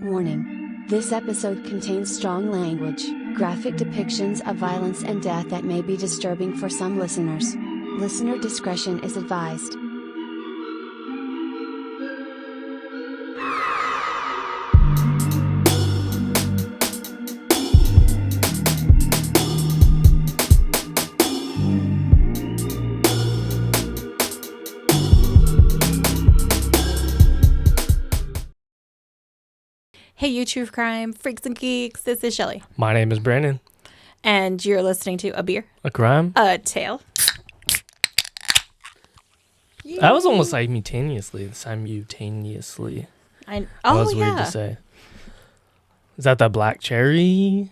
Warning. This episode contains strong language, graphic depictions of violence and death that may be disturbing for some listeners. Listener discretion is advised. Hey, you true crime freaks and geeks. This is Shelly. My name is Brandon. And you're listening to A Beer, A Crime, A Tale. That was almost simultaneously. Simultaneously. That was weird to say. Is that the black cherry?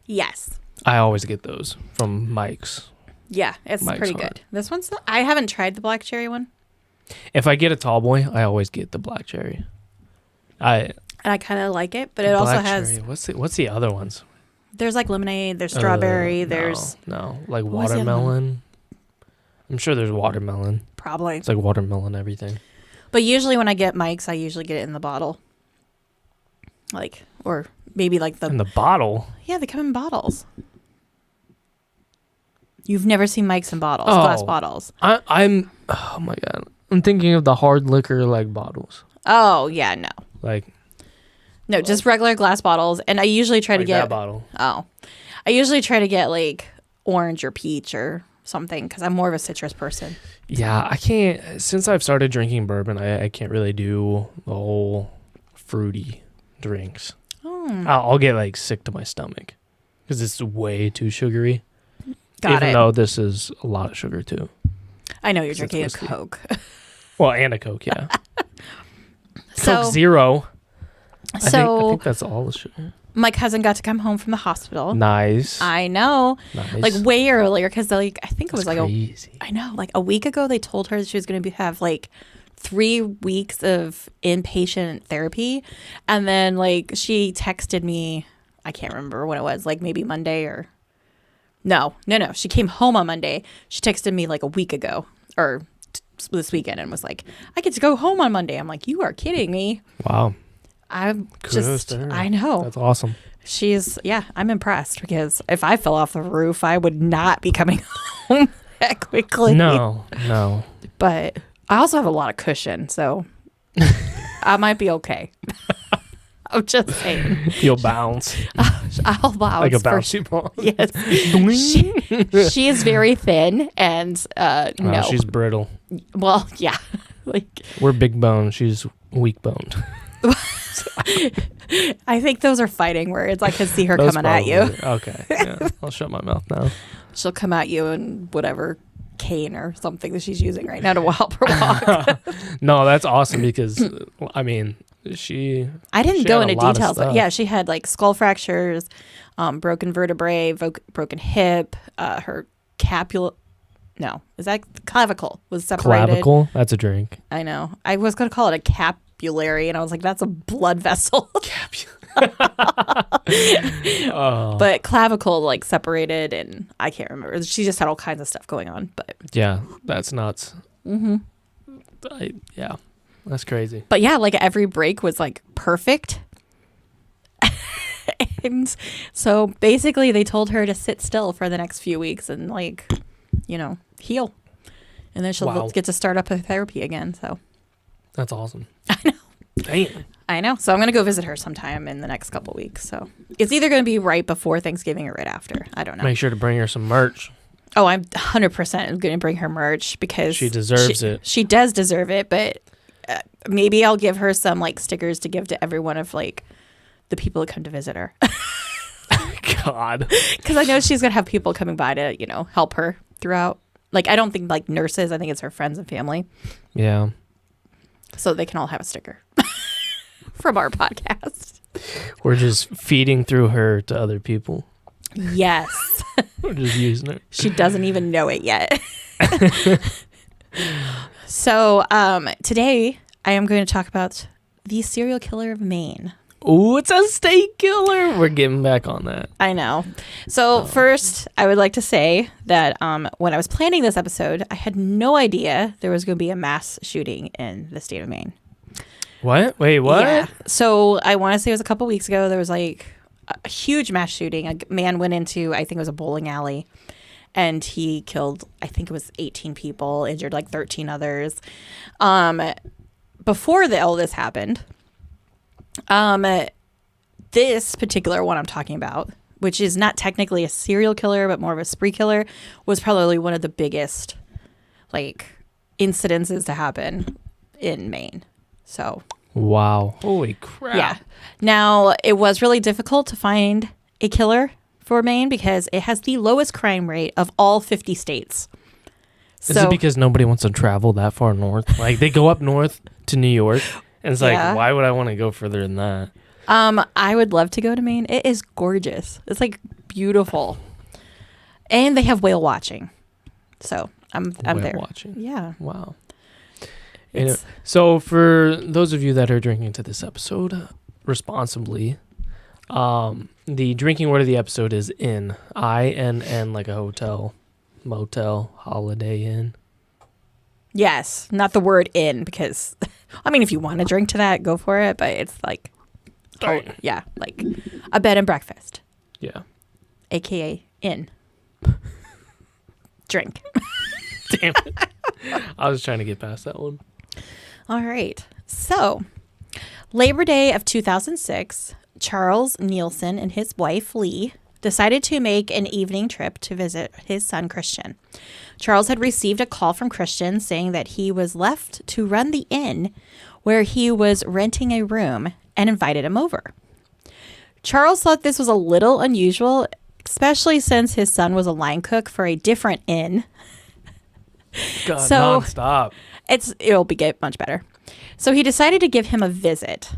Yes. I always get those from Mike's. Yeah, it's Mike's pretty Hard. good. This one's I haven't tried the black cherry one. If I get a tall boy, I always get the black cherry. And I kind of like it, but it also has... Cherry. What's the other ones? There's like lemonade, there's strawberry, there's... No, like watermelon. I'm sure there's watermelon. Probably. It's like watermelon everything. But usually when I get Mike's, I usually get it in the bottle. Or maybe like the... In the bottle? Yeah, they come in bottles. You've never seen Mike's in bottles, glass bottles. I'm... Oh my God. I'm thinking of the hard liquor like bottles. Oh, yeah, no. No, just regular glass bottles. And I usually try to get... that bottle. Oh. I usually try to get like orange or peach or something because I'm more of a citrus person. Yeah, I can't... Since I've started drinking bourbon, I can't really do the whole fruity drinks. Oh. I'll get like sick to my stomach because it's way too sugary. Even it. though this is a lot of sugar too. I know you're drinking a Coke. Well, and a Coke, yeah. So, Coke Zero. I So think that's all the sugar. my cousin got to come home from the hospital. Nice. I know. Nice. Like way earlier because I think it was like crazy. I know, like a week ago they told her that she was going to have like 3 weeks of inpatient therapy. And then like she texted me, I can't remember when it was, like maybe Monday or no. She came home on Monday. She texted me like a week ago or this weekend and was like, I get to go home on Monday. I'm like, you are kidding me. Wow. I'm Kudos to her. I know. That's awesome. I'm impressed because if I fell off the roof, I would not be coming home that quickly. No. But I also have a lot of cushion, so I might be okay. I'm just saying. You'll bounce. I'll bounce. Like a bouncy ball. Yes. she is very thin and no. She's brittle. Well, yeah. We're big bone. She's weak boned. I think those are fighting words. I can see her coming at you. Okay. Yeah. I'll shut my mouth now. She'll come at you in whatever cane or something that she's using right now to help her walk. No, that's awesome because, I mean, I didn't go into details, but yeah, she had like skull fractures, broken vertebrae, broken hip, her is that clavicle was separated. Clavicle? That's a drink. I know. I was going to call it a capillary, and I was like, that's a blood vessel. Oh. But clavicle like separated, and I can't remember. She just had all kinds of stuff going on. But yeah, that's nuts. Mm-hmm. Yeah, that's crazy. But yeah, like every break was like perfect. And so basically they told her to sit still for the next few weeks and like, heal. And then she'll get to start up her therapy again. So that's awesome. I know. Damn. I know. So I'm going to go visit her sometime in the next couple of weeks. So it's either going to be right before Thanksgiving or right after. I don't know. Make sure to bring her some merch. Oh, I'm 100% going to bring her merch because she deserves it. She does deserve it, but maybe I'll give her some like stickers to give to every one of like the people that come to visit her. God. Because I know she's going to have people coming by to, help her throughout. Like, I don't think like nurses. I think it's her friends and family. Yeah. So they can all have a sticker from our podcast. We're just feeding through her to other people. Yes. We're just using it. She doesn't even know it yet. So today I am going to talk about the serial killer of Maine. Ooh, it's a state killer. We're getting back on that. I know. So first, I would like to say that when I was planning this episode, I had no idea there was going to be a mass shooting in the state of Maine. What? Wait, what? Yeah. So I want to say it was a couple weeks ago. There was like a huge mass shooting. A man went into, I think it was a bowling alley, and he killed, I think it was 18 people, injured like 13 others. Before all this happened, this particular one I'm talking about, which is not technically a serial killer, but more of a spree killer, was probably one of the biggest like incidences to happen in Maine. So wow. Holy crap. Yeah. Now, it was really difficult to find a killer for Maine because it has the lowest crime rate of all 50 states. Is it because nobody wants to travel that far north? Like, they go up north to New York, and it's like, why would I want to go further than that? I would love to go to Maine. It is gorgeous. It's, like, beautiful. And they have whale watching. So, I'm there. Whale watching? Yeah. Wow. Anyway, so for those of you that are drinking to this episode responsibly, the drinking word of the episode is inn. INN, like a hotel, motel, Holiday Inn. Yes, not the word inn, because I mean, if you want to drink to that, go for it. But it's like, yeah, like a bed and breakfast. Yeah. AKA inn. Drink. Damn it. I was trying to get past that one. All right. So, Labor Day of 2006, Charles Nielsen and his wife, Lee, decided to make an evening trip to visit his son, Christian. Charles had received a call from Christian saying that he was left to run the inn where he was renting a room and invited him over. Charles thought this was a little unusual, especially since his son was a line cook for a different inn. God, so, nonstop. It'll get much better. So he decided to give him a visit.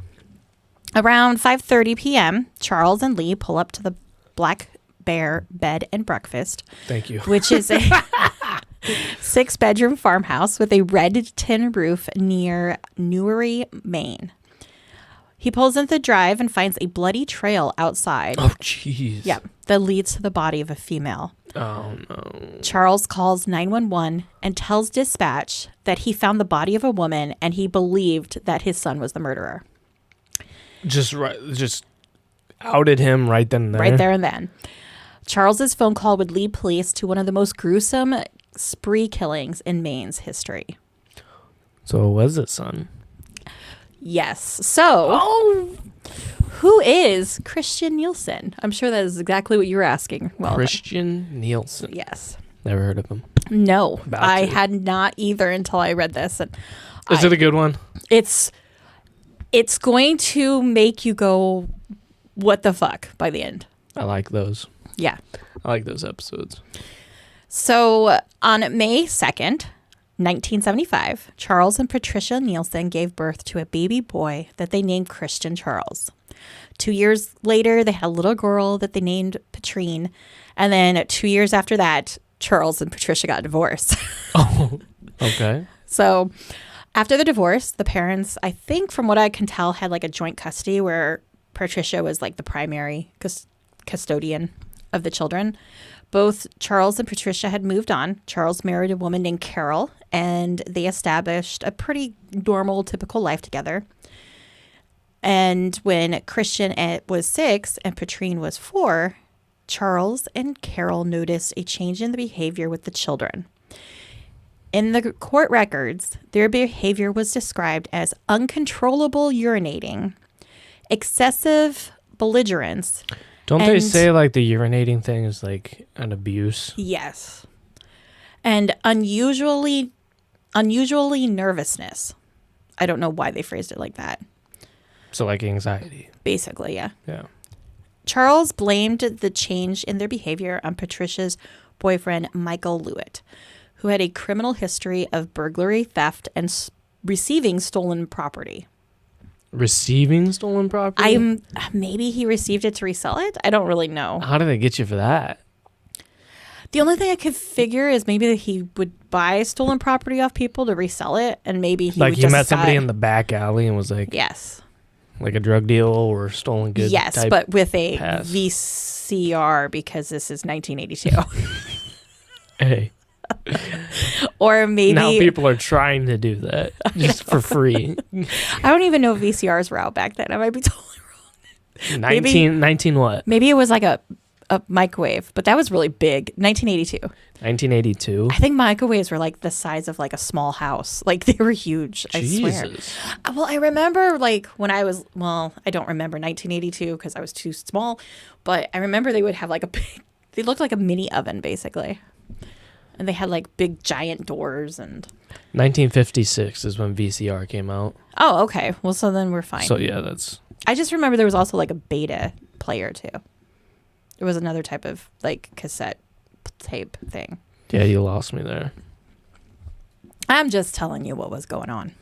Around 5:30 p.m., Charles and Lee pull up to the Black Bear Bed and Breakfast. Thank you. Which is a 6-bedroom farmhouse with a red tin roof near Newry, Maine. He pulls into the drive and finds a bloody trail outside. Oh, jeez. Yeah, that leads to the body of a female. Oh, no. Charles calls 911 and tells dispatch that he found the body of a woman and he believed that his son was the murderer. Just outed him right then and there. Right there and then. Charles's phone call would lead police to one of the most gruesome spree killings in Maine's history. So it was his son. Yes. So, who is Christian Nielsen? I'm sure that is exactly what you were asking. Well, Christian Nielsen. Yes. Never heard of him. No, I had not either until I read this. And is it a good one? It's going to make you go, what the fuck, by the end. I like those. Yeah. I like those episodes. So on May 2nd, 1975, Charles and Patricia Nielsen gave birth to a baby boy that they named Christian Charles. 2 years later, they had a little girl that they named Patrine. And then 2 years after that, Charles and Patricia got divorced. Oh, okay. So after the divorce, the parents, I think from what I can tell, had like a joint custody where Patricia was like the primary custodian of the children. Both Charles and Patricia had moved on. Charles married a woman named Carol, and they established a pretty normal, typical life together. And when Christian was 6 and Patrine was 4, Charles and Carol noticed a change in the behavior with the children. In the court records, their behavior was described as uncontrollable urinating, excessive belligerence. Don't they say like the urinating thing is like an abuse? Yes. And unusually nervousness. I don't know why they phrased it like that. So like anxiety. Basically, yeah. Yeah. Charles blamed the change in their behavior on Patricia's boyfriend, Michael Lewitt, who had a criminal history of burglary, theft, and receiving stolen property. Receiving stolen property? Maybe he received it to resell it? I don't really know. How do they get you for that? The only thing I could figure is maybe that he would buy stolen property off people to resell it, and maybe he like he met somebody in the back alley and was like, yes, like a drug deal or stolen goods. Yes, but with a pass. VCR because this is 1982. Hey, Or maybe Now people are trying to do that just for free. I don't even know if VCRs were out back then. I might be totally wrong. 19 what? Maybe it was like a microwave, but that was really big. 1982. 1982. I think microwaves were like the size of like a small house. Like they were huge. Jesus. I swear. Well, I remember like when I was, I don't remember 1982 because I was too small, but I remember they would have like they looked like a mini oven basically. And they had like big giant doors and 1956 is when VCR came out. Oh, okay. Well, so then we're fine. So yeah, that's. I just remember there was also like a beta player too. There was another type of like cassette tape thing. Yeah, you lost me there. I'm just telling you what was going on.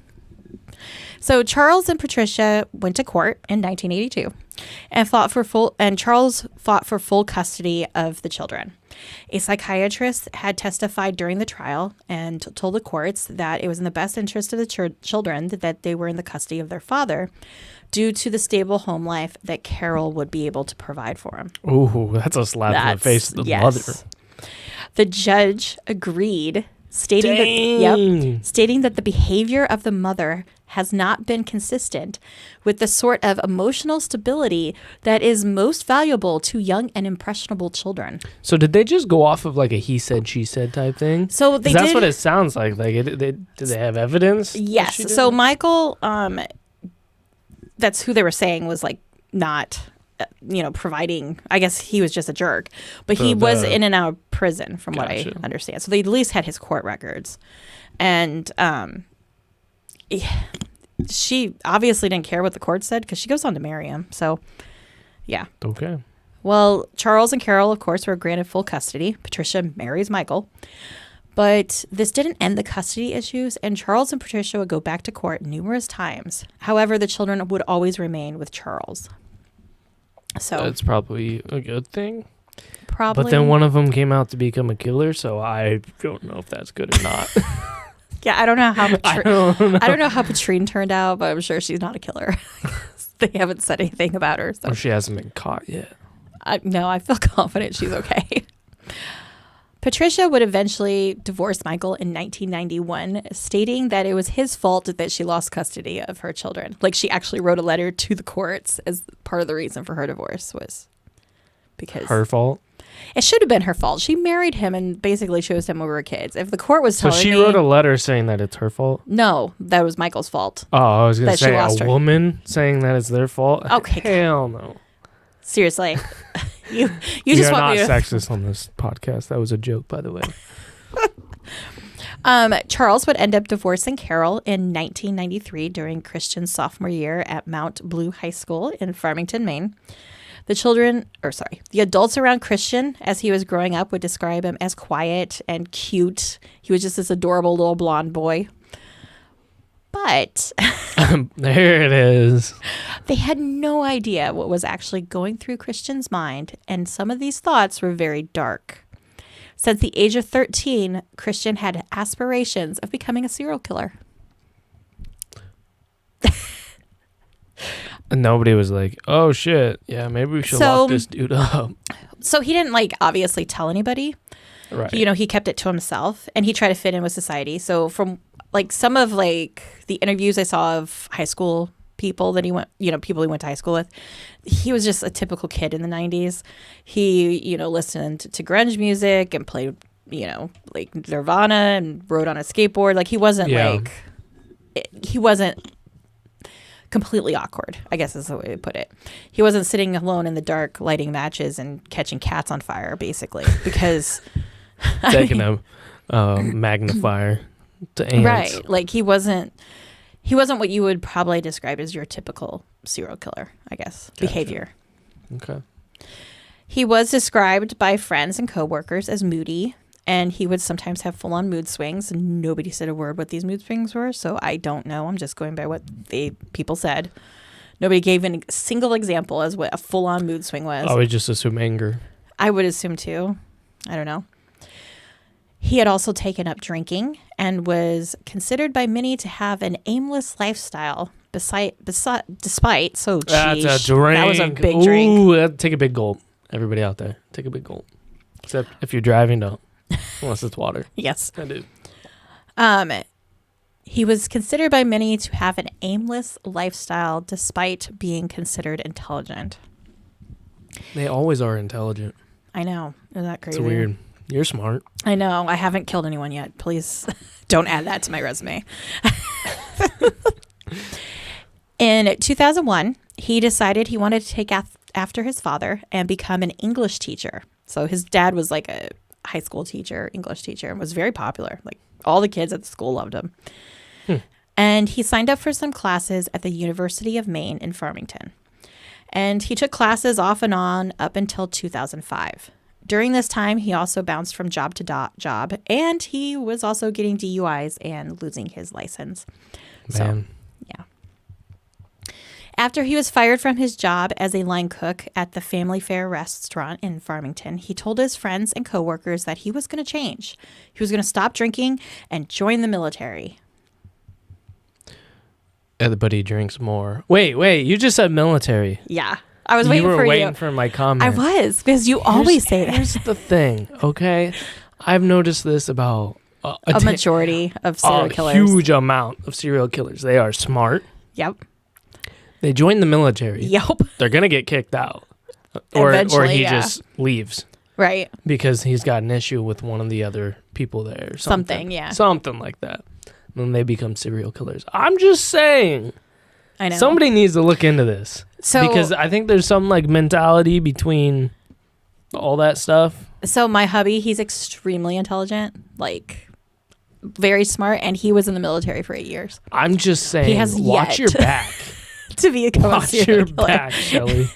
So Charles and Patricia went to court in 1982 and Charles fought for full custody of the children. A psychiatrist had testified during the trial and told the courts that it was in the best interest of the children that they were in the custody of their father due to the stable home life that Carol would be able to provide for him. Ooh, that's a slap in the face of the mother. The judge agreed, stating that the behavior of the mother has not been consistent with the sort of emotional stability that is most valuable to young and impressionable children. So did they just go off of like a he said, she said type thing? So that's what it sounds like. Like, did they have evidence? Yes. So Michael, that's who they were saying was like not, providing. I guess he was just a jerk, but he was in and out of prison from what I understand. So they at least had his court records, and she obviously didn't care what the court said because she goes on to marry him. So, yeah. Okay. Well, Charles and Carol, of course, were granted full custody. Patricia marries Michael. But this didn't end the custody issues, and Charles and Patricia would go back to court numerous times. However, the children would always remain with Charles. So that's probably a good thing. Probably. But then one of them came out to become a killer, so I don't know if that's good or not. Yeah, I don't know how I don't know how Patrine turned out, but I'm sure she's not a killer. They haven't said anything about her. So. Or she hasn't been caught yet. No, I feel confident she's okay. Patricia would eventually divorce Michael in 1991, stating that it was his fault that she lost custody of her children. Like, she actually wrote a letter to the courts as part of the reason for her divorce was because... Her fault? It should have been her fault. She married him and basically chose him over her kids. If the court was telling me... So she wrote a letter saying that it's her fault? No, that was Michael's fault. Oh, I was going to say a woman saying that it's their fault? Okay. Hell no. Seriously. You just want me to... You're not sexist on this podcast. That was a joke, by the way. Charles would end up divorcing Carol in 1993 during Christian's sophomore year at Mount Blue High School in Farmington, Maine. The adults around Christian as he was growing up would describe him as quiet and cute. He was just this adorable little blonde boy. But there it is. They had no idea what was actually going through Christian's mind, and some of these thoughts were very dark. Since the age of 13, Christian had aspirations of becoming a serial killer. And nobody was like, oh shit, yeah, maybe we should lock this dude up. So he didn't like obviously tell anybody. Right. He kept it to himself and he tried to fit in with society. So from like some of like the interviews I saw of high school people that he went, people he went to high school with, he was just a typical kid in the 90s. He, listened to grunge music and played, like Nirvana and rode on a skateboard. Like he wasn't he wasn't completely awkward, I guess is the way to put it. He wasn't sitting alone in the dark lighting matches and catching cats on fire, basically, because taking a magnifier to ants. Right. Like he wasn't what you would probably describe as your typical serial killer, I guess, behavior. Okay. He was described by friends and coworkers as moody, and he would sometimes have full-on mood swings. Nobody said a word what these mood swings were, so I don't know. I'm just going by what people said. Nobody gave a single example as what a full-on mood swing was. I would just assume anger. I would assume too. I don't know. He had also taken up drinking and was considered by many to have an aimless lifestyle. Despite, so that's geez, a drink. That was a big drink. Ooh, take a big gulp. Everybody out there, take a big gulp. Except if you're driving, don't. Unless it's water. Yes. I do. He was considered by many to have an aimless lifestyle despite being considered intelligent. They always are intelligent. I know. Isn't that crazy? It's weird. You're smart. I know. I haven't killed anyone yet. Please don't add that to my resume. In 2001, he decided he wanted to take after his father and become an English teacher. So his dad was like a high school teacher, English teacher, and was very popular. Like all the kids at the school loved him. And he signed up for some classes at the University of Maine in Farmington. And he took classes off and on up until 2005. During this time, he also bounced from job to job, and he was also getting DUIs and losing his license. Man. So, yeah. After he was fired from his job as a line cook at the Family Fare restaurant in Farmington, he told his friends and coworkers that he was going to change. He was going to stop drinking and join the military. Everybody drinks more. Wait. You just said military. Yeah. I was waiting for you. You were waiting for my comment. I was, because you always say that. Here's the thing, okay? I've noticed this about a majority of serial killers. A huge amount of serial killers. They are smart. Yep. They join the military. Yep. They're going to get kicked out. Or he yeah. just leaves. Right. Because he's got an issue with one of the other people there. Or something, yeah. Something like that. Then they become serial killers. I'm just saying. I know. Somebody needs to look into this. Because I think there's some like mentality between all that stuff. So my hubby, he's extremely intelligent, like very smart, and he was in the military for 8 years. I'm just saying, he has watch your back. To be a serial killer. Back, Shelly.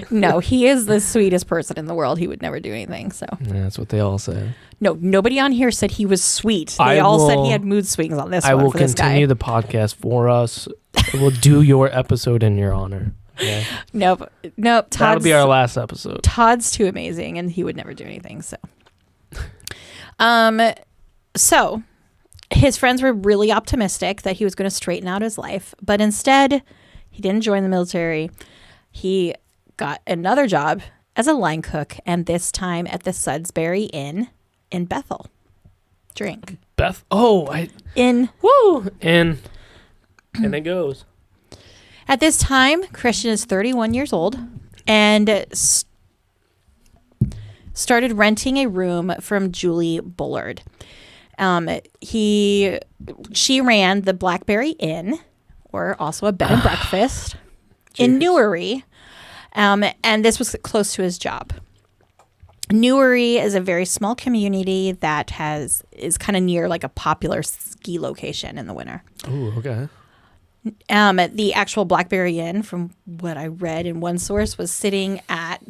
No, he is the sweetest person in the world. He would never do anything. So yeah, that's what they all say. No, nobody on here said he was sweet. They all said he had mood swings on this one. I will for this continue guy. the podcast for us. We'll do your episode in your honor. Okay? Nope. That'll be our last episode. Todd's too amazing, and he would never do anything. So his friends were really optimistic that he was going to straighten out his life, but instead, he didn't join the military. He got another job as a line cook, and this time at the Sudbury Inn in Bethel. Drink. And it goes. At this time, Christian is 31 years old and started renting a room from Julie Bullard. She ran the Blackberry Inn, or also a bed and breakfast, in Newry, and this was close to his job. Newry is a very small community that is kind of near like a popular ski location in the winter. Oh, okay. The actual Blackberry Inn, from what I read in one source, was sitting at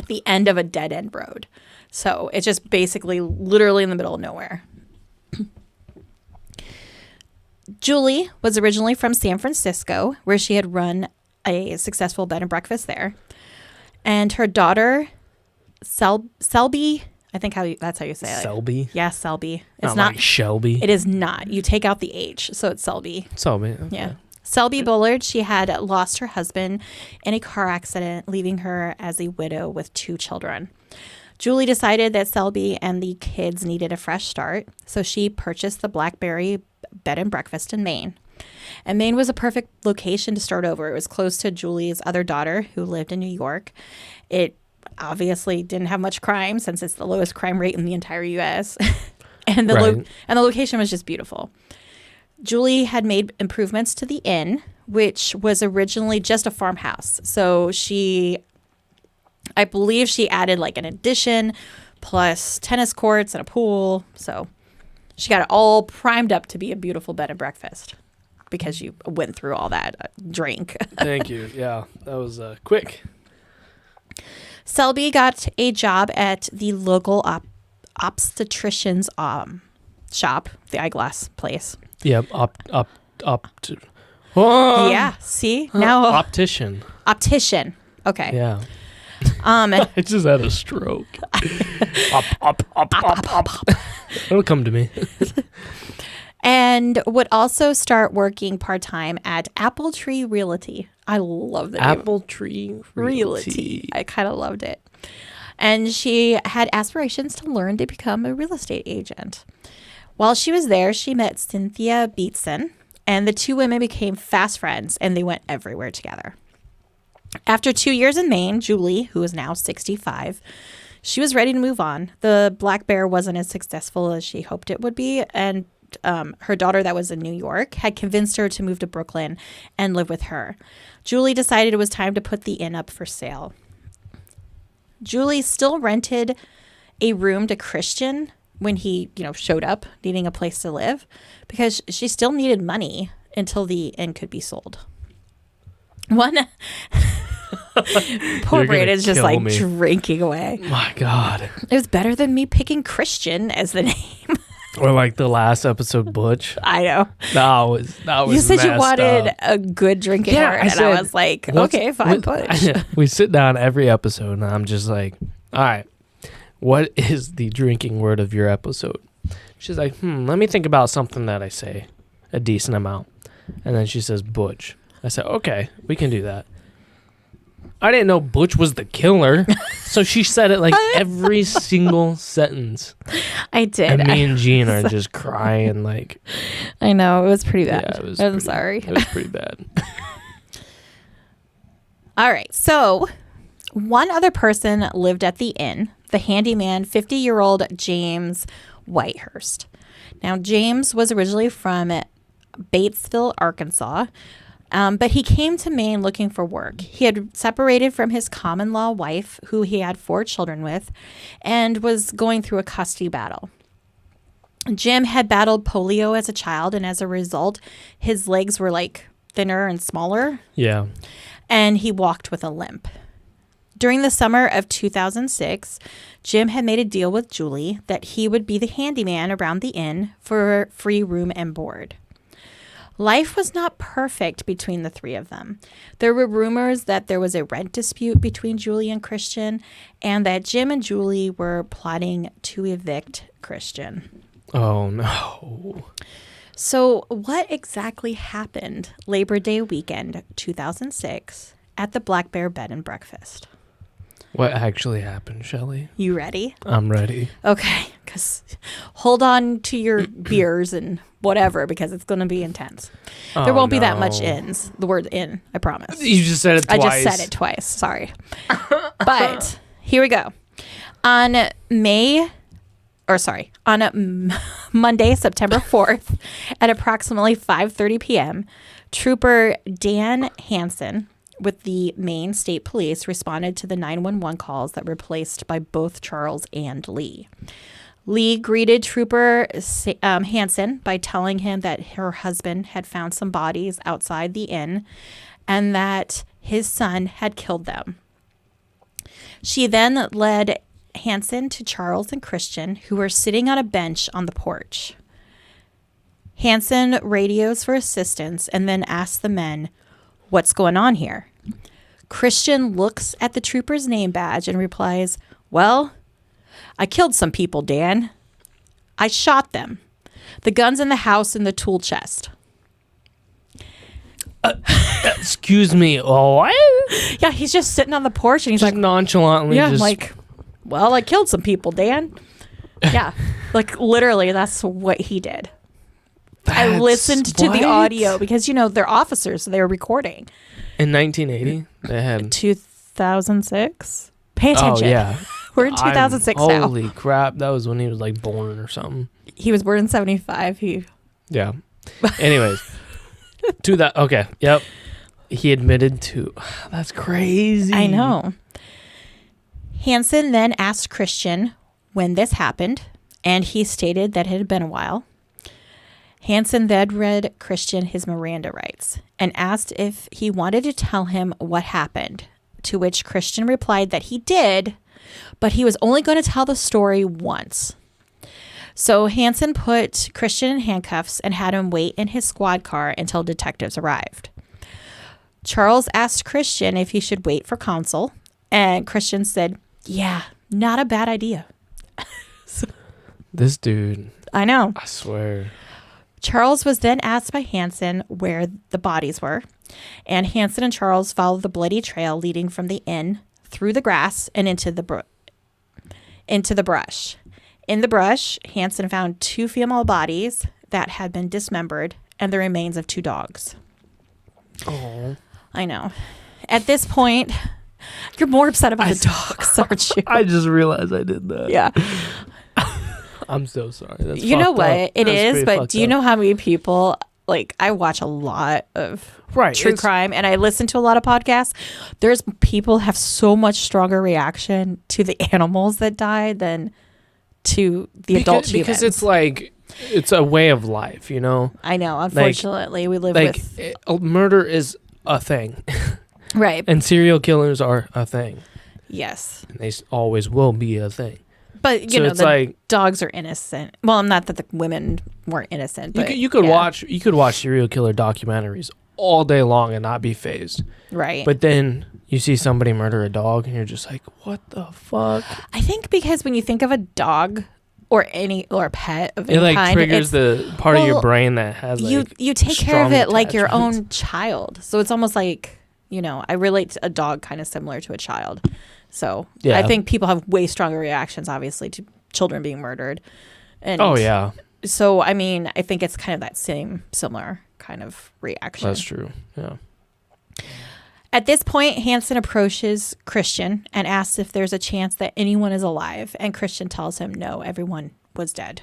the end of a dead end road. So it's just basically literally in the middle of nowhere. Julie was originally from San Francisco, where she had run a successful bed and breakfast there. And her daughter, Selby, I think that's how you say it. Selby? Yeah, Selby. It's not like Shelby. It is not. You take out the H, so it's Selby. Selby, okay. Yeah. Selby Bullard, she had lost her husband in a car accident, leaving her as a widow with 2 children. Julie decided that Selby and the kids needed a fresh start, so she purchased the Blackberry bed and breakfast in Maine. And Maine was a perfect location to start over. It was close to Julie's other daughter, who lived in New York. It obviously didn't have much crime, since it's the lowest crime rate in the entire U.S. and the location was just beautiful. Julie had made improvements to the inn, which was originally just a farmhouse. So I believe she added like an addition plus tennis courts and a pool. So she got it all primed up to be a beautiful bed and breakfast because you went through all that drink. Thank you. Yeah, that was quick. Selby got a job at the local obstetrician's shop, the eyeglass place. Yep. Yeah. See now. Optician. Okay. Yeah. I just had a stroke. Up. It'll come to me. And would also start working part-time at Apple Tree Realty. I love the name. Apple Tree Realty. I kind of loved it. and she had aspirations to learn to become a real estate agent. While she was there, she met Cynthia Beatson, and the two women became fast friends, and they went everywhere together. After 2 years in Maine, Julie, who is now 65, she was ready to move on. The Black Bear wasn't as successful as she hoped it would be, and her daughter that was in New York had convinced her to move to Brooklyn and live with her. Julie decided it was time to put the inn up for sale. Julie still rented a room to Christian when he, showed up needing a place to live, because she still needed money until the inn could be sold. Poor Brandon's just like drinking away. My God. It was better than me picking Christian as the name. Or like the last episode, Butch. I know. That was You said you wanted up. a good drinking word, and I was like, okay, fine, Butch. We sit down every episode, and I'm just like, all right, what is the drinking word of your episode? She's like, let me think about something that I say a decent amount. And then she says, Butch. I said, okay, we can do that. I didn't know Butch was the killer. So she said it like every single sentence. I did. And me and Jean are just crying like. I know. It was pretty bad. Yeah, I'm sorry. It was pretty bad. All right. So one other person lived at the inn, the handyman, 50-year-old James Whitehurst. Now, James was originally from Batesville, Arkansas. But he came to Maine looking for work. He had separated from his common-law wife, who he had 4 children with, and was going through a custody battle. Jim had battled polio as a child, and as a result, his legs were like thinner and smaller. Yeah. And he walked with a limp. During the summer of 2006, Jim had made a deal with Julie that he would be the handyman around the inn for free room and board. Life was not perfect between the three of them. There were rumors that there was a rent dispute between Julie and Christian, and that Jim and Julie were plotting to evict Christian. Oh, no. So what exactly happened Labor Day weekend 2006 at the Black Bear Bed and Breakfast? What actually happened, Shelley? You ready? I'm ready. Okay, because hold on to your beers and whatever, because it's going to be intense. There won't be that much ins. The word in, I promise. You just said it twice. I just said it twice. Sorry. But here we go. On Monday, September 4th, at approximately 5:30 p.m., Trooper Dan Hansen with the Maine State Police responded to the 911 calls that were placed by both Charles and Lee. Lee greeted Trooper Hansen by telling him that her husband had found some bodies outside the inn and that his son had killed them. She then led Hansen to Charles and Christian, who were sitting on a bench on the porch. Hansen radios for assistance and then asks the men, "What's going on here?" Christian looks at the trooper's name badge and replies, "Well, I killed some people, Dan. I shot them. The gun's in the house in the tool chest." Excuse me. Oh, what? Yeah, he's just sitting on the porch and he's Just like, nonchalantly. yeah, just, like, well, I killed some people, Dan. Yeah, like literally that's what he did. I listened to the audio because, they're officers, so they were recording. In 1980, they had 2006. Pay attention. Oh, yeah. We're in 2006 now. Holy crap. That was when he was like born or something. He was born in 75. Yeah. Anyways. To that. Okay. Yep. He admitted to. That's crazy. I know. Hansen then asked Christian when this happened, and he stated that it had been a while. Hansen then read Christian his Miranda rights and asked if he wanted to tell him what happened, to which Christian replied that he did, but he was only going to tell the story once. So Hansen put Christian in handcuffs and had him wait in his squad car until detectives arrived. Charles asked Christian if he should wait for counsel, and Christian said, "Yeah, not a bad idea." This dude. I know. I swear. Charles was then asked by Hansen where the bodies were, and Hansen and Charles followed the bloody trail leading from the inn through the grass and into the into the brush. In the brush, Hansen found 2 female bodies that had been dismembered and the remains of 2 dogs. Oh, I know. At this point, you're more upset about the dogs, aren't you? I just realized I did that. Yeah. I'm so sorry. That's You know fucked what? up. It That's is, pretty but fucked do you up. know how many people, like, I watch a lot of true crime and I listen to a lot of podcasts. There's people have so much stronger reaction to the animals that died than to the adult humans. Because it's like, it's a way of life, you know? I know. Unfortunately, we live with... murder is a thing. Right. And serial killers are a thing. Yes. And they always will be a thing. But, you know, the dogs are innocent. Well, not that the women weren't innocent, but... You could watch serial killer documentaries all day long and not be fazed. Right. But then you see somebody murder a dog and you're just like, what the fuck? I think because when you think of a dog or a pet of any kind, kind, triggers the part of your brain that has like you take care of it like your attachments. own child. So it's almost like, you know, I relate to a dog kind of similar to a child. So Yeah. I think people have way stronger reactions, obviously, to children being murdered. And Oh yeah, so I mean, I think it's kind of that similar kind of reaction. that's true. Yeah. At this point, Hansen approaches Christian and asks if there's a chance that anyone is alive, and Christian tells him no, everyone was dead.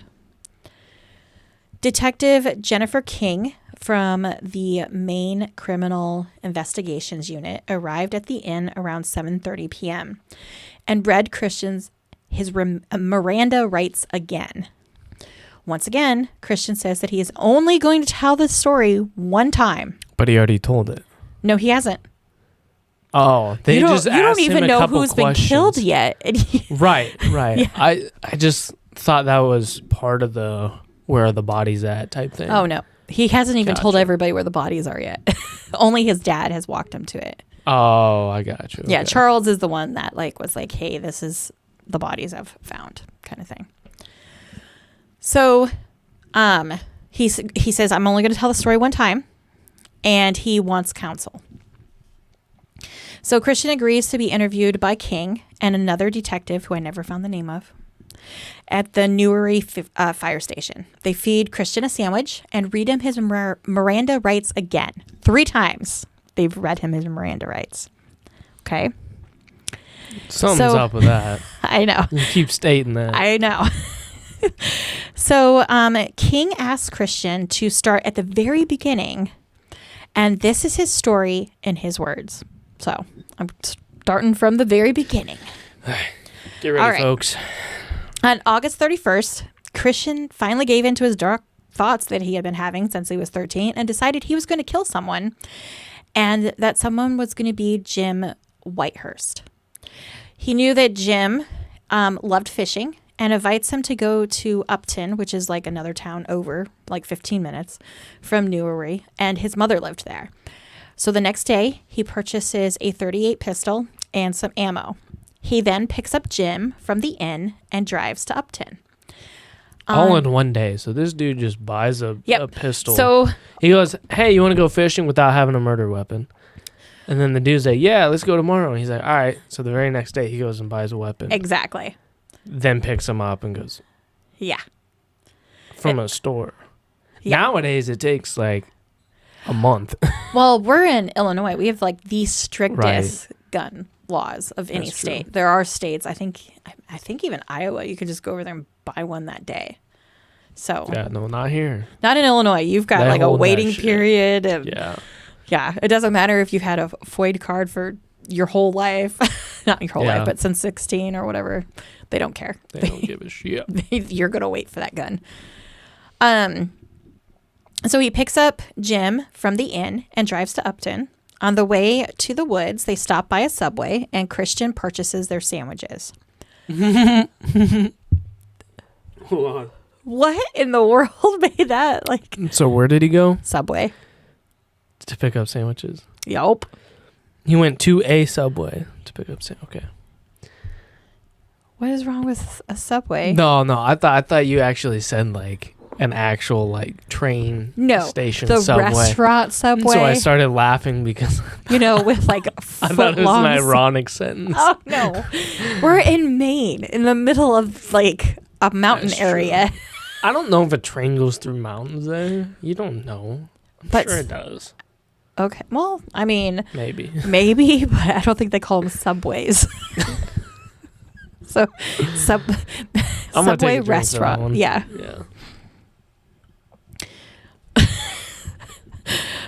Detective Jennifer King from the Maine Criminal Investigations Unit arrived at the inn around 7:30 p.m. and read Christian's Miranda rights again. Once again, Christian says that he is only going to tell this story one time. But he already told it. No, he hasn't. Oh, you don't even know who's been killed yet. Right. Yeah. I just thought that was part of the where are the bodies at type thing. Oh no, he hasn't even told Gotcha. everybody where the bodies are yet. Only his dad has walked him to it. Oh, I got you. Yeah, Okay. Charles is the one that was like, hey, this is the bodies I've found, kind of thing. So, he says, I'm only going to tell the story one time, and he wants counsel. So Christian agrees to be interviewed by King and another detective who I never found the name of at the Newry fire station. They feed Christian a sandwich and read him his Miranda rights again. 3 times they've read him his Miranda rights. Okay. Something's up with that. I know. You keep stating that. I know. So King asks Christian to start at the very beginning, and this is his story in his words. So I'm starting from the very beginning. Get ready, All right. folks. On August 31st, Christian finally gave in to his dark thoughts that he had been having since he was 13 and decided he was going to kill someone, and that someone was going to be Jim Whitehurst. He knew that Jim loved fishing and invites him to go to Upton, which is like another town over, like 15 minutes from Newry, and his mother lived there. So the next day, he purchases a .38 pistol and some ammo. He then picks up Jim from the inn and drives to Upton. All in one day. So this dude just buys a pistol. So he goes, hey, you want to go fishing without having a murder weapon? And then the dude's like, yeah, let's go tomorrow. And he's like, all right. So the very next day, he goes and buys a weapon. Exactly. Then picks him up and goes. Yeah. From a store. Yeah. Nowadays, it takes like a month. Well, we're in Illinois. We have like the strictest Right. gun laws of any That's state. true. There are states, I think even Iowa, you could just go over there and buy one that day. So Yeah, no, not here. not in Illinois. You've got They like a hold that waiting shit. period. And Yeah. it doesn't matter if you've had a FOID card for your whole life, not your whole Yeah. life, but since 16 or whatever. They don't care. They don't give a shit. You're going to wait for that gun. So he picks up Jim from the inn and drives to Upton. On the way to the woods, they stop by a Subway and Christian purchases their sandwiches. Hold on. What in the world made that like So where did he go? Subway? To pick up sandwiches. Yup. He went to a Subway to pick up sandwiches. Okay. What is wrong with a Subway? No, I thought you actually said like an actual like train station the subway. Restaurant subway. So I started laughing because with like I thought it was an ironic sentence. Oh no, we're in Maine, in the middle of like a mountain area. I don't know if a train goes through mountains there. You don't know. I'm sure it does. Okay, well, I mean, maybe, but I don't think they call them subways. So, Subway restaurant. Yeah.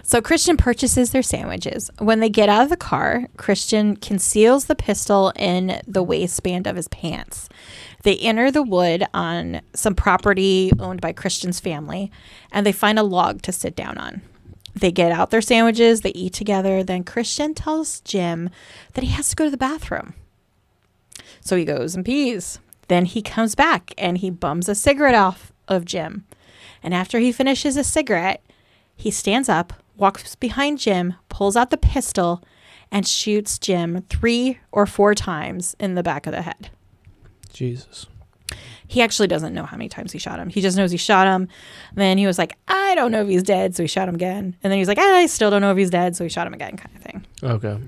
So Christian purchases their sandwiches. When they get out of the car, Christian conceals the pistol in the waistband of his pants. They enter the wood on some property owned by Christian's family, and they find a log to sit down on. They get out their sandwiches, they eat together. Then Christian tells Jim that he has to go to the bathroom. So he goes and pees. Then he comes back and he bums a cigarette off of Jim. And after he finishes a cigarette, he stands up, walks behind Jim, pulls out the pistol, and shoots Jim 3 or 4 times in the back of the head. Jesus. He actually doesn't know how many times he shot him. He just knows he shot him. Then he was like, I don't know if he's dead, so he shot him again. And then he was like, I still don't know if he's dead, so he shot him again, kind of thing. Okay.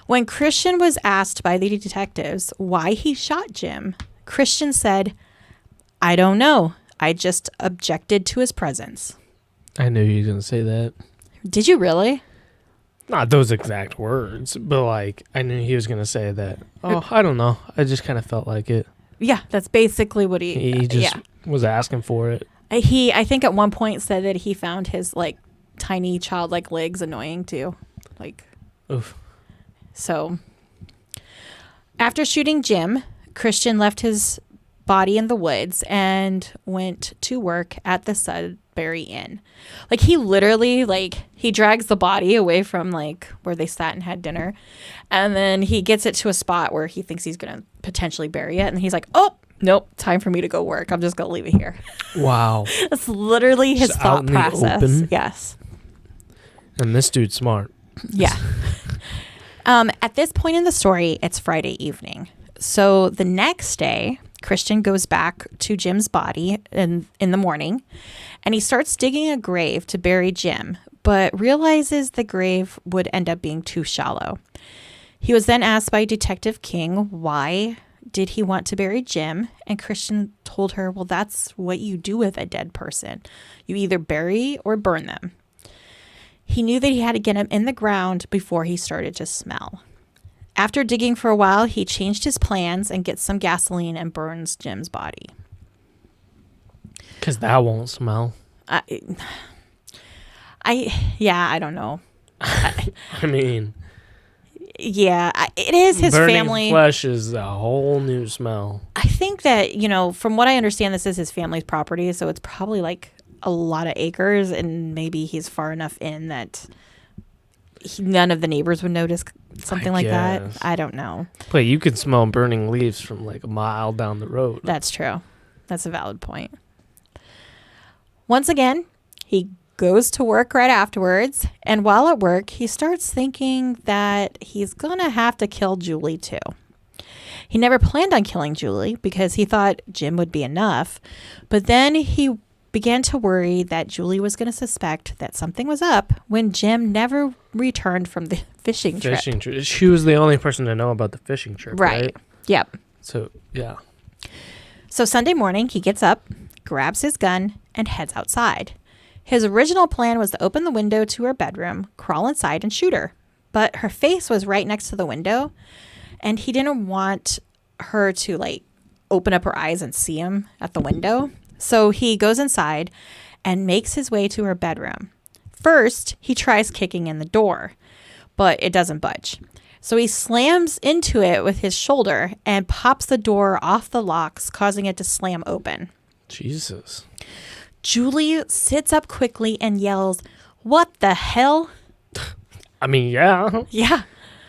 When Christian was asked by the detectives why he shot Jim, Christian said, I don't know. I just objected to his presence. I knew you were going to say that. Did you really? Not those exact words, but like I knew he was going to say that. Oh, I don't know. I just kind of felt like it. Yeah, that's basically what he just was asking for it. I think at one point said that he found his like tiny childlike legs annoying too. Like, oof. So after shooting Jim, Christian left his body in the woods and went to work at the Sudbury Inn. Like he literally he drags the body away from like where they sat and had dinner, and then he gets it to a spot where he thinks he's gonna potentially bury it, and he's like, oh nope, time for me to go work. I'm just gonna leave it here. Wow. That's literally his just thought process. Yes. And this dude's smart. Yeah. At this point in the story, it's Friday evening. So the next day, Christian goes back to Jim's body in the morning, and he starts digging a grave to bury Jim, but realizes the grave would end up being too shallow. He was then asked by Detective King why did he want to bury Jim, and Christian told her, well, that's what you do with a dead person. You either bury or burn them. He knew that he had to get him in the ground before he started to smell. After digging for a while, he changed his plans and gets some gasoline and burns Jim's body. Because that won't smell. I don't know. I mean... Yeah, it is his burning family. Flesh is a whole new smell. I think that, from what I understand, this is his family's property, so it's probably like a lot of acres, and maybe he's far enough in that none of the neighbors would notice something like that. I don't know. But you can smell burning leaves from like a mile down the road. That's true. That's a valid point. Once again, he goes to work right afterwards, and while at work, he starts thinking that he's gonna have to kill Julie too. He never planned on killing Julie because he thought Jim would be enough, but then he began to worry that Julie was going to suspect that something was up when Jim never returned from the fishing trip. She was the only person to know about the fishing trip, right? Yep. So, yeah. So Sunday morning, he gets up, grabs his gun, and heads outside. His original plan was to open the window to her bedroom, crawl inside, and shoot her. But her face was right next to the window, and he didn't want her to, open up her eyes and see him at the window. So he goes inside and makes his way to her bedroom. First, he tries kicking in the door, but it doesn't budge. So he slams into it with his shoulder and pops the door off the locks, causing it to slam open. Jesus. Julie sits up quickly and yells, "What the hell?" I mean, yeah. Yeah.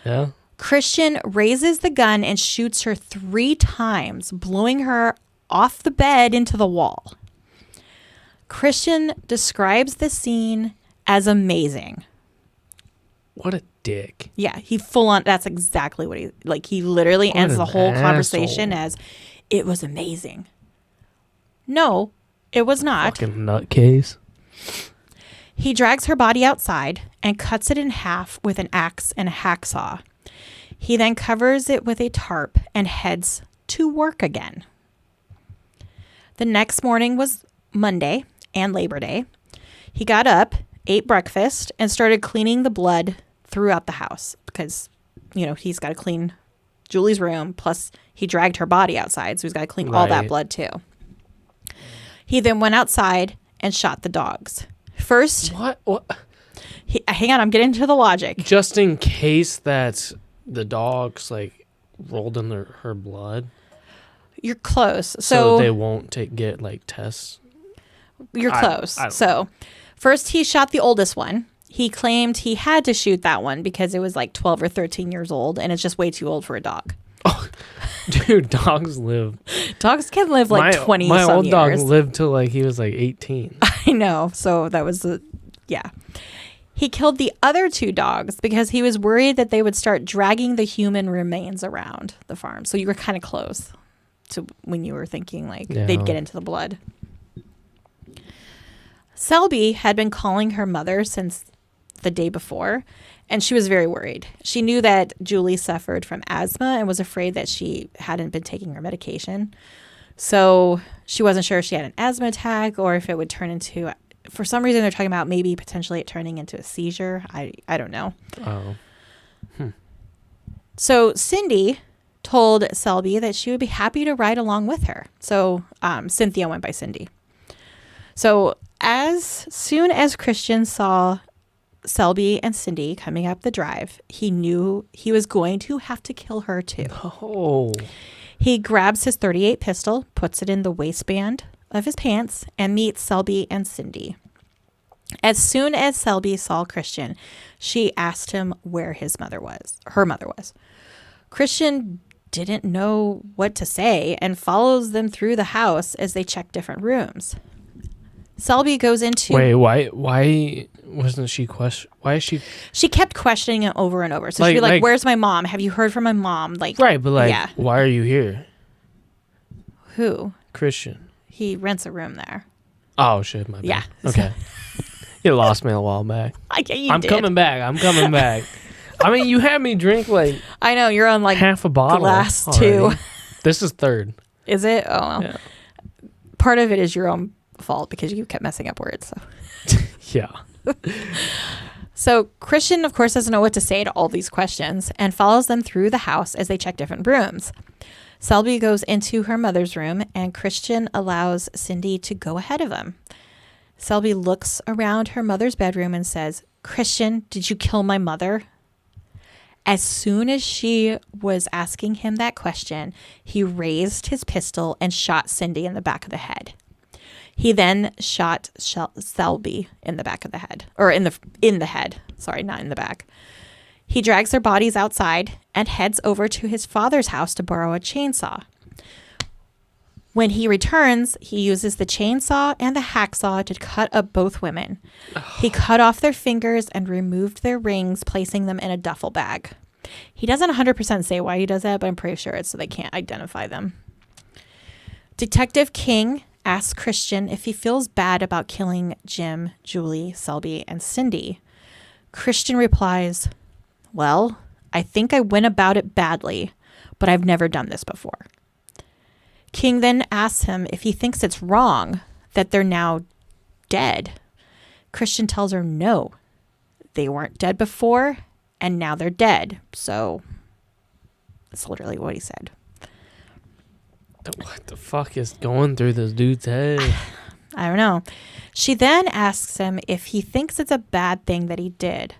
Yeah. Christian raises the gun and shoots her 3 times, blowing her off the bed into the wall. Christian describes the scene as amazing. What a dick. Yeah, he full on, that's exactly what he literally ends the whole conversation as, it was amazing. No, It was not. Fucking nutcase. He drags her body outside and cuts it in half with an axe and a hacksaw. He then covers it with a tarp and heads to work again. The next morning was Monday and Labor Day. He got up, ate breakfast, and started cleaning the blood throughout the house because, he's got to clean Julie's room. Plus, he dragged her body outside, so he's got to clean all that blood too. He then went outside and shot the dogs. First, What? hang on, I'm getting to the logic. Just in case that the dogs rolled in her blood. You're close. So they won't get tests. You're close. I don't So first he shot the oldest one. He claimed he had to shoot that one because it was 12 or 13 years old and it's just way too old for a dog. Oh, dude, dogs live. Dogs can live 20 My some old years. dog lived till he was 18. I know. So that was yeah. He killed the other 2 dogs because he was worried that they would start dragging the human remains around the farm. So you were kind of close to when you were thinking they'd get into the blood. Selby had been calling her mother since the day before, and she was very worried. She knew that Julie suffered from asthma and was afraid that she hadn't been taking her medication. So she wasn't sure if she had an asthma attack or if it would turn into, for some reason they're talking about maybe potentially it turning into a seizure. I don't know. Oh. So Cindy told Selby that she would be happy to ride along with her. So Cynthia went by Cindy. So as soon as Christian saw Selby and Cindy coming up the drive, he knew he was going to have to kill her too. Oh. He grabs his .38 pistol, puts it in the waistband of his pants, and meets Selby and Cindy. As soon as Selby saw Christian, she asked him where her mother was. Christian didn't know what to say and follows them through the house as they check different rooms. Selby goes into... Wait, why wasn't she why is she... She kept questioning it over and over. So she'd be like, where's my mom? Have you heard from my mom? Right, but why are you here? Who? Christian. He rents a room there. Oh, shit, my bad. Yeah. Okay. You lost me a while back. I'm coming back. I mean, you had me drink I know, you're on half a bottle. glass already. 2. This is third. Is it? Oh, well. Yeah. Part of it is your own fault because you kept messing up words. So. Yeah. So Christian, of course, doesn't know what to say to all these questions and follows them through the house as they check different rooms. Selby goes into her mother's room and Christian allows Cindy to go ahead of him. Selby looks around her mother's bedroom and says, "Christian, did you kill my mother?" As soon as she was asking him that question, he raised his pistol and shot Cindy in the back of the head. He then shot Selby in the back of the head, or in the head. Sorry, not in the back. He drags their bodies outside and heads over to his father's house to borrow a chainsaw. When he returns, he uses the chainsaw and the hacksaw to cut up both women. He cut off their fingers and removed their rings, placing them in a duffel bag. He doesn't 100% say why he does that, but I'm pretty sure it's so they can't identify them. Detective King asks Christian if he feels bad about killing Jim, Julie, Selby, and Cindy. Christian replies, "Well, I think I went about it badly, but I've never done this before." King then asks him if he thinks it's wrong that they're now dead. Christian tells her no, they weren't dead before, and now they're dead. So that's literally what he said. What the fuck is going through this dude's head? I don't know. She then asks him if he thinks it's a bad thing that he did.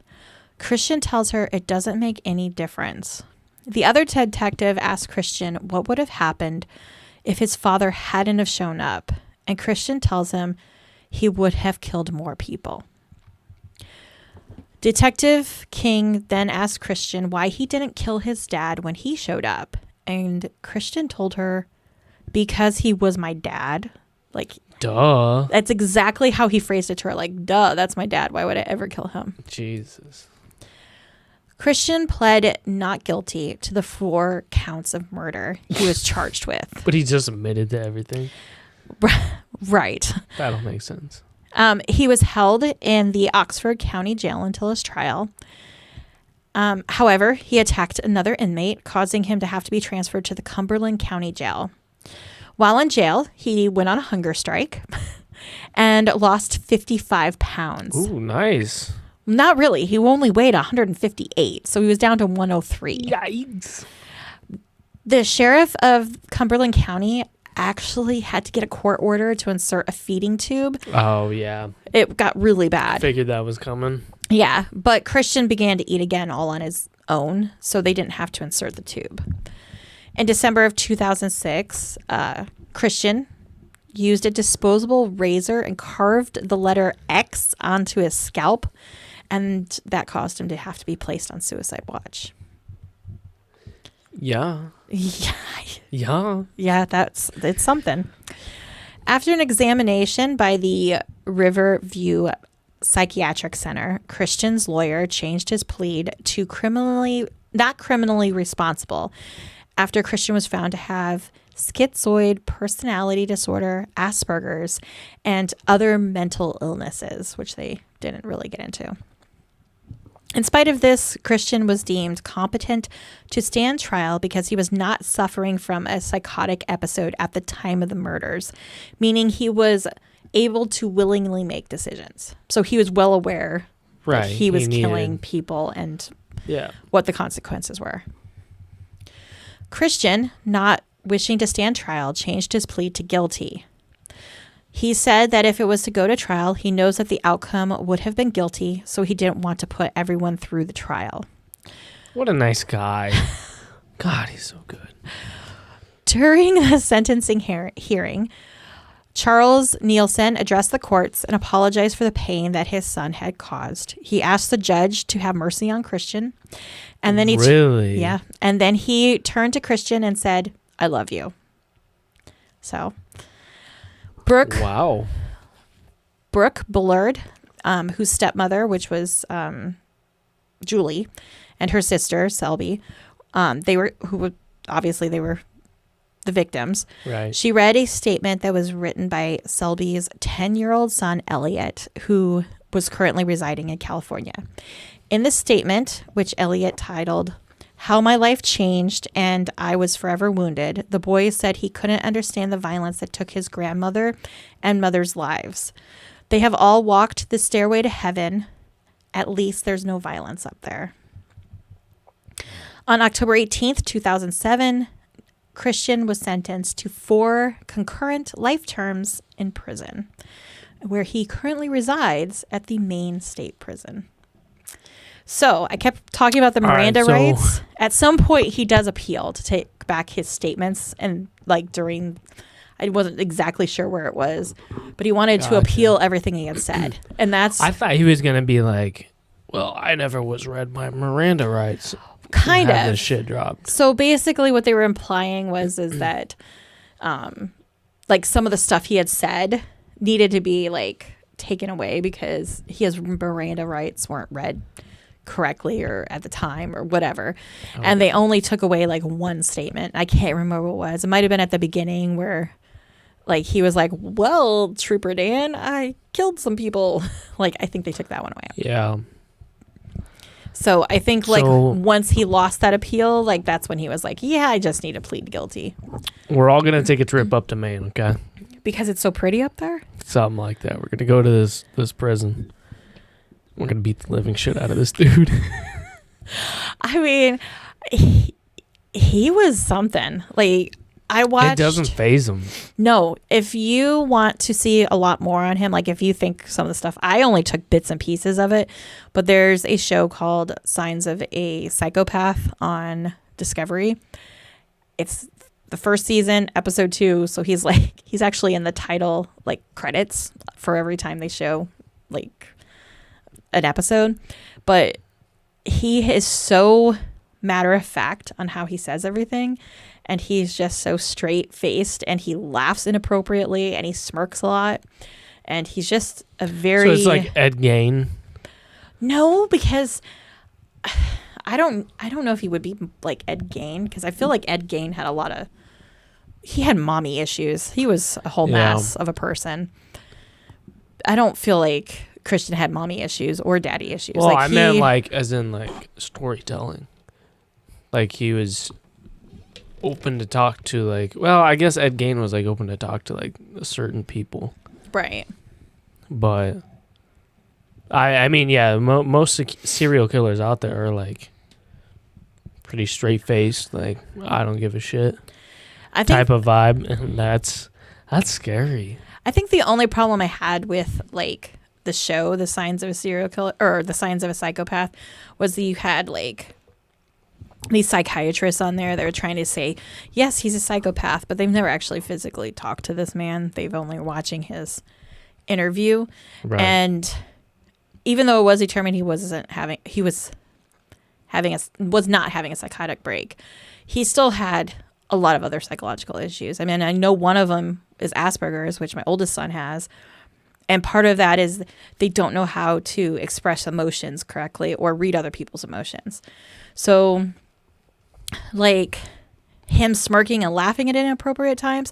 Christian tells her it doesn't make any difference. The other detective asks Christian what would have happened if his father hadn't have shown up, and Christian tells him he would have killed more people. Detective King then asked Christian why he didn't kill his dad when he showed up, and Christian told her, "Because he was my dad." Duh. That's exactly how he phrased it to her, duh, that's my dad. Why would I ever kill him? Jesus. Christian pled not guilty to the 4 counts of murder he was charged with. But he just admitted to everything. Right. That'll make sense. He was held in the Oxford County Jail until his trial. However, he attacked another inmate, causing him to have to be transferred to the Cumberland County Jail. While in jail, he went on a hunger strike and lost 55 pounds. Ooh, nice. Not really. He only weighed 158, so he was down to 103. Yikes. The sheriff of Cumberland County actually had to get a court order to insert a feeding tube. Oh, yeah. It got really bad. Figured that was coming. Yeah, but Christian began to eat again all on his own, so they didn't have to insert the tube. In December of 2006, Christian used a disposable razor and carved the letter X onto his scalp, and that caused him to have to be placed on suicide watch. Yeah. Yeah. Yeah. Yeah, it's something. After an examination by the Riverview Psychiatric Center, Christian's lawyer changed his plea to not criminally responsible after Christian was found to have schizoid personality disorder, Asperger's, and other mental illnesses, which they didn't really get into. In spite of this, Christian was deemed competent to stand trial because he was not suffering from a psychotic episode at the time of the murders, meaning he was able to willingly make decisions. So he was well aware that he was killing people and what the consequences were. Christian, not wishing to stand trial, changed his plea to guilty. He said that if it was to go to trial, he knows that the outcome would have been guilty, so he didn't want to put everyone through the trial. What a nice guy. God, he's so good. During the sentencing hearing, Charles Nielsen addressed the courts and apologized for the pain that his son had caused. He asked the judge to have mercy on Christian. And then and then he turned to Christian and said, "I love you." So Brooke Bullard, whose stepmother, which was Julie, and her sister Selby, they were the victims. Right. She read a statement that was written by Selby's 10-year-old son Elliot, who was currently residing in California. In the statement, which Elliot titled "How My Life Changed and I Was Forever Wounded," the boy said he couldn't understand the violence that took his grandmother and mother's lives. They have all walked the stairway to heaven. At least there's no violence up there. On October 18th, 2007, Christian was sentenced to 4 concurrent life terms in prison, where he currently resides at the Maine State Prison. So I kept talking about the Miranda rights. At some point, he does appeal to take back his statements. And I wasn't exactly sure where it was, but he wanted to appeal everything he had said. And I thought he was going to be like, well, I never was read my Miranda rights. Kind of. This shit dropped. So basically what they were implying is that some of the stuff he had said needed to be taken away because his Miranda rights weren't read correctly or at the time or whatever. Okay. And they only took away one statement. I can't remember what it was. It might have been at the beginning where he was like, "Well, Trooper Dan, I killed some people." I think they took that one away. Yeah. So I think once he lost that appeal, that's when he was like, "Yeah, I just need to plead guilty." We're all going to take a trip up to Maine, okay? Because it's so pretty up there? Something like that. We're going to go to this prison. We're going to beat the living shit out of this dude. I mean, he was something. I watched... It doesn't faze him. No. If you want to see a lot more on him, if you think some of the stuff... I only took bits and pieces of it, but there's a show called Signs of a Psychopath on Discovery. It's the first season, episode 2, so he's actually in the title, credits for every time they show, an episode. But he is so matter of fact on how he says everything, and he's just so straight faced, and he laughs inappropriately, and he smirks a lot, and he's just a very... So it's like Ed Gein? No, because I don't know if he would be like Ed Gein, because I feel like Ed Gein had a lot of he had mommy issues. He was a whole Yeah. mess of a person. I don't feel like Christian had mommy issues or daddy issues. Well, like I meant like as in like storytelling. Like he was open to talk to like. Well, I guess Ed Gein was like open to talk to like certain people. right. But I mean, yeah, most serial killers out there are like pretty straight faced. Like I don't give a shit I think type of vibe, and that's scary. I think the only problem I had with like the show, The Signs of a Serial Killer or The Signs of a Psychopath, was that you had like these psychiatrists on there that were trying to say, yes, he's a psychopath, but they've never actually physically talked to this man. They've only watching his interview. Right. And even though it was determined he was not having a psychotic break, he still had a lot of other psychological issues. I mean, I know one of them is Asperger's, which my oldest son has. And part of that is they don't know how to express emotions correctly or read other people's emotions. So, like, him smirking and laughing at inappropriate times,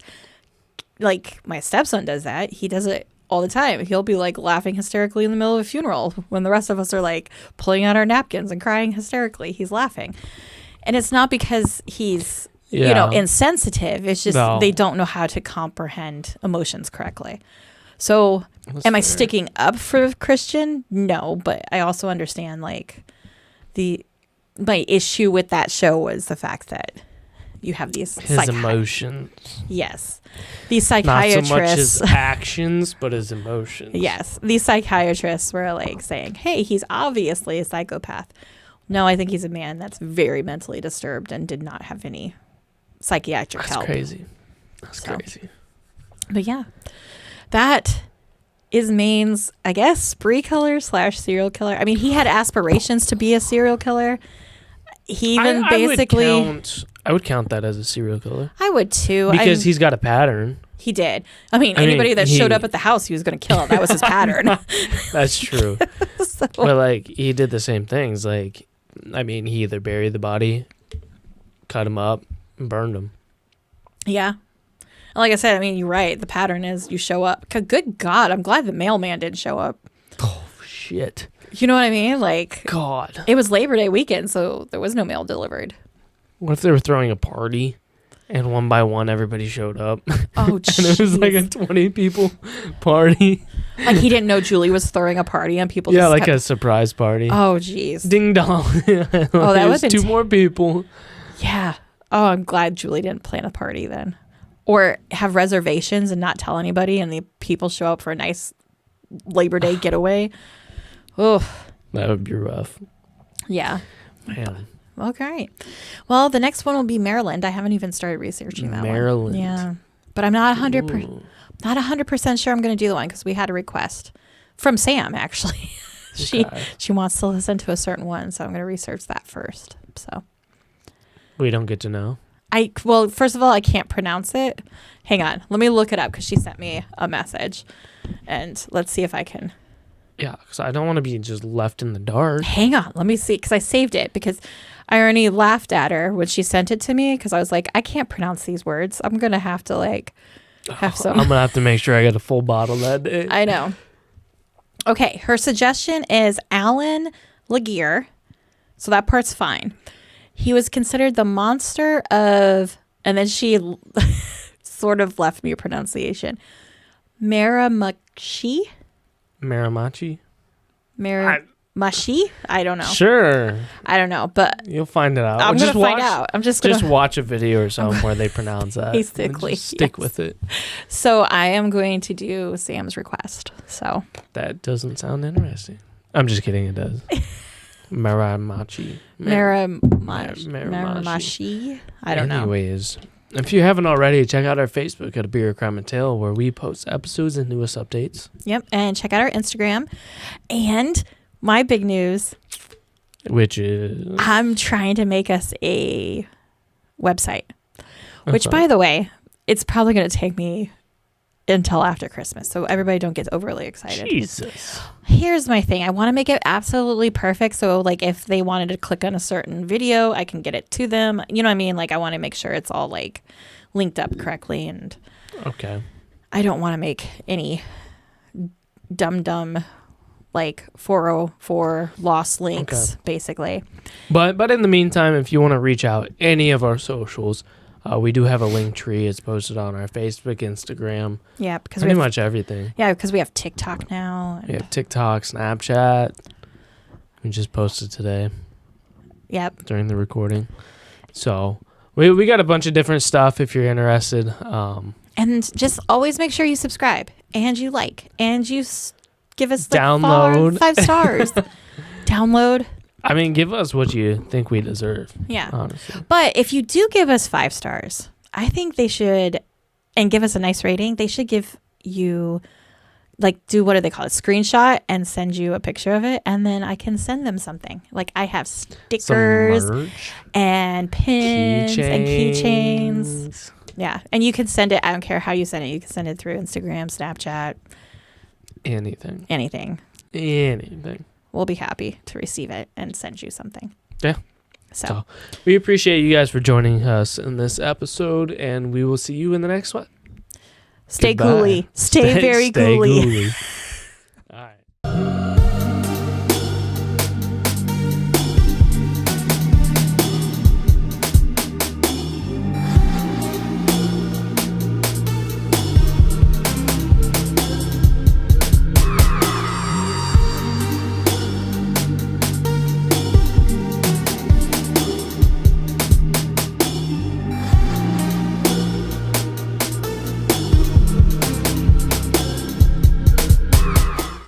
like, my stepson does that. He does it all the time. He'll be, like, laughing hysterically in the middle of a funeral when the rest of us are, like, pulling out our napkins and crying hysterically. He's laughing. And it's not because he's, insensitive. It's just they don't know how to comprehend emotions correctly. So, am I sticking up for Christian? No, but I also understand, like, my issue with that show was the fact that you have these his emotions. Yes. These psychiatrists. Not so much his actions, but his emotions. Yes. These psychiatrists were like saying, hey, he's obviously a psychopath. No, I think he's a man that's very mentally disturbed and did not have any psychiatric help. That's crazy. But yeah, that is Maine's, I guess, spree killer / serial killer. I mean, he had aspirations to be a serial killer. He even I would count that as a serial killer. I would too. Because he's got a pattern. He did. I mean, anybody that showed up at the house, he was going to kill. That was his pattern. That's true. But like, he did the same things. Like, I mean, he either buried the body, cut him up, and burned him. Yeah. Like I said, I mean, you're right. The pattern is you show up. Good God, I'm glad the mailman didn't show up. Oh, shit. You know what I mean? Like, God. It was Labor Day weekend, so there was no mail delivered. What if they were throwing a party and one by one everybody showed up? Oh, and it was like a 20 people party. Like he didn't know Julie was throwing a party and people just like a surprise party. Oh, jeez. Ding dong. Oh, that was two more people. Yeah. Oh, I'm glad Julie didn't plan a party then. Or have reservations and not tell anybody and the people show up for a nice Labor Day getaway. Oh, that would be rough. Yeah. Man. Okay. Well, the next one will be Maryland. I haven't even started researching that Maryland. one. Yeah. But I'm not 100% sure I'm going to do the one because we had a request from Sam, actually. She wants to listen to a certain one, so I'm going to research that first. So we don't get to know. Well, first of all, I can't pronounce it. Hang on. Let me look it up because she sent me a message. And let's see if I can. Yeah, because I don't want to be just left in the dark. Hang on. Let me see. Because I saved it. Because I already laughed at her when she sent it to me. Because I was like, I can't pronounce these words. I'm going to have to have some. I'm going to have to make sure I get a full bottle that day. I know. Okay. Her suggestion is Alan Laguerre. So that part's fine. He was considered the monster of, and then she sort of left me a pronunciation. Miramachi? Miramachi? Miramachi? I don't know. Sure. I don't know, but you'll find it out. I'm going to find out. I'm just going to watch a video or something where they pronounce that. Basically. Stick with it. So I am going to do Sam's request. So that doesn't sound interesting. I'm just kidding. It does. Miramachi. Miramachi. I don't know. Anyways, if you haven't already, check out our Facebook at A Beer, Crime, and Tale, where we post episodes and newest updates. Yep, and check out our Instagram. And my big news, which is I'm trying to make us a website. Which, by the way, it's probably going to take me until after Christmas. So everybody don't get overly excited. Jesus. Here's my thing. I want to make it absolutely perfect. So like if they wanted to click on a certain video, I can get it to them. You know what I mean? Like I want to make sure it's all like linked up correctly, and Okay. I don't want to make any dumb like 404 lost links, basically. But in the meantime, if you want to reach out any of our socials, we do have a link tree. It's posted on our Facebook, Instagram. Yeah, because pretty much everything. Yeah, because we have TikTok now. We have TikTok, Snapchat. We just posted today. Yep. During the recording. So we got a bunch of different stuff if you're interested. And just always make sure you subscribe and you like and you give us like download 5 stars. Download. I mean, give us what you think we deserve. Yeah. Honestly. But if you do give us 5 stars, I think they should, and give us a nice rating, they should give you, like, do what do they call it? Screenshot and send you a picture of it. And then I can send them something. Like, I have stickers and pins and keychains. Yeah. And you can send it. I don't care how you send it. You can send it through Instagram, Snapchat. Anything. We'll be happy to receive it and send you something. Yeah. So we appreciate you guys for joining us in this episode, and we will see you in the next one. Stay ghouly. Stay very ghouly.